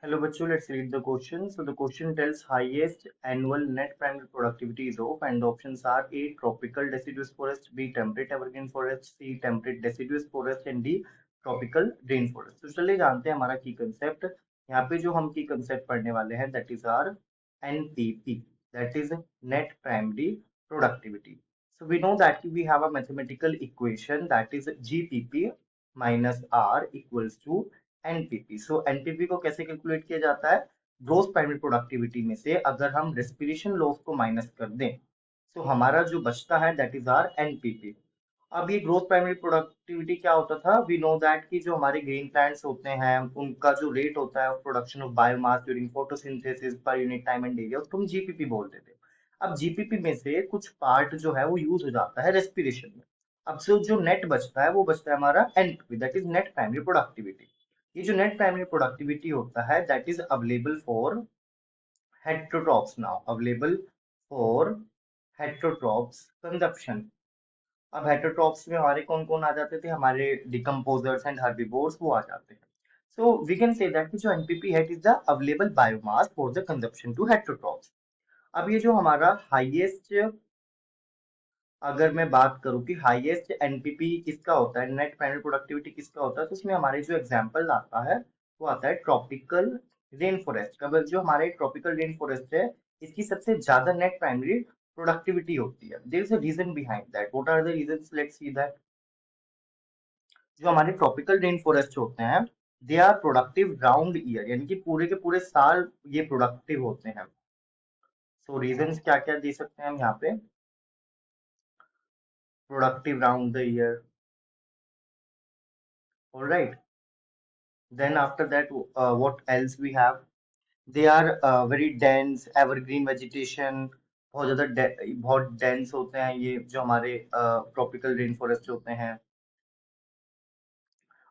Hello, bachcho. Let's read the question. So the question tells highest annual net primary productivity is of, and the options are A. Tropical deciduous forest, B. Temperate evergreen forest, C. Temperate deciduous forest, and D. Tropical rainforest. तो चलिए जानते हैं हमारा की concept. यहाँ पे जो हम की कंसेप्ट पढ़ने वाले हैं that is our NPP, that is net primary productivity. So we know that we have a mathematical equation that is GPP minus R equals to NPP. So NPP को कैसे कैलकुलेट किया जाता है? ग्रोस प्राइमरी प्रोडक्टिविटी में से अगर हम respiration loss को माइनस कर दें तो हमारा जो बचता है दैट इज आर एनपीपी. अब ये ग्रोथ प्राइमरी प्रोडक्टिविटी क्या होता था? वी नो दैट कि जो हमारे ग्रीन प्लांट्स होते हैं उनका जो रेट होता है production of biomass during photosynthesis per unit time and area उसको हम जीपीपी बोलते थे. अब जीपीपी में से कुछ पार्ट जो है वो यूज हो जाता है रेस्पिरेशन में. अब से जो नेट बचता है वो बचता है हमारा NPP, that is net primary productivity. ये जो नेट प्राइमरी प्रोडक्टिविटी होता है that is available for heterotrophs. Now available for heterotrophs consumption. अब हेटरोट्रॉप्स में हमारे कौन कौन आ जाते थे? हमारे डिकम्पोजर्स एंड हर्बिवोर्स वो आ जाते हैं. So we can say that जो एनपीपी है is the available biomass for the consumption to heterotrophs. अब ये जो हमारा हाईएस्ट, अगर मैं बात करूं कि हाईएस्ट एनपीपी किसका होता है, नेट प्राइमरी प्रोडक्टिविटी किसका होता है, तो उसमें हमारे जो एग्जांपल आता है वो आता है ट्रॉपिकल रेन फॉरेस्ट का. जो हमारे ट्रॉपिकल रेन फॉरेस्ट है इसकी सबसे ज्यादा नेट प्राइमरी प्रोडक्टिविटी होती है. There is a reason behind that. What are the reasons? Let's see that. जो हमारे ट्रॉपिकल रेन फॉरेस्ट होते हैं they are productive round year, यानी कि पूरे के पूरे साल ये प्रोडक्टिव होते हैं. सो रीजंस क्या क्या दे सकते हैं हम यहाँ पे? Productive round the year. Alright. Then after that what else we have? They are very dense evergreen vegetation. बहुत ज्यादा बहुत डेंस होते हैं ये जो हमारे ट्रॉपिकल रेन फॉरेस्ट होते हैं.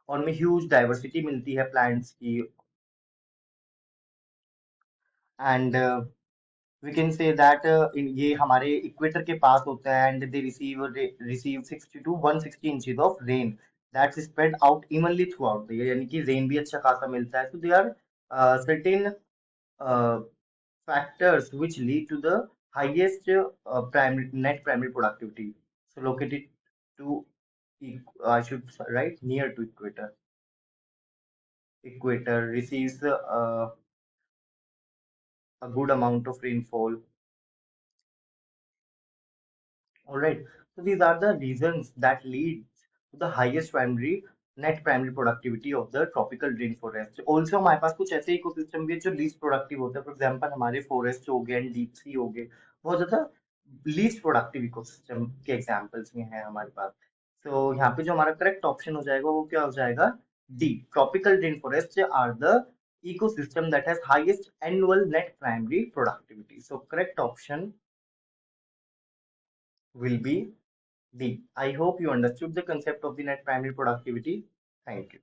और उनमें ह्यूज डाइवर्सिटी मिलती है प्लांट्स की. And we can say that in ये हमारे इक्वेटर के पास होता है and they receive 60 to 160 inches of rain that's spread out evenly throughout the year, यानी कि रेन भी अच्छा खासा मिलता है. so there are certain uh, factors which lead to the highest primary net primary productivity. So located to I should write near to equator receives a good amount of rainfall. All right. So these are the reasons that lead to the highest primary net primary productivity of the tropical rainforest. Also हमारे पास कुछ ऐसे ecosystem भी है जो least productive होते हैं. For example हमारे forest हो गए एंड डीप सी हो गए, बहुत ज्यादा लीस्ट प्रोडक्टिव इकोसिस्टम के एग्जांपल्स में है हमारे पास. तो यहाँ पे जो हमारा करेक्ट ऑप्शन हो जाएगा वो क्या हो जाएगा? D. Tropical rainforest are the ecosystem that has highest annual net primary productivity. So correct option will be D. I hope you understood the concept of the net primary productivity. Thank you.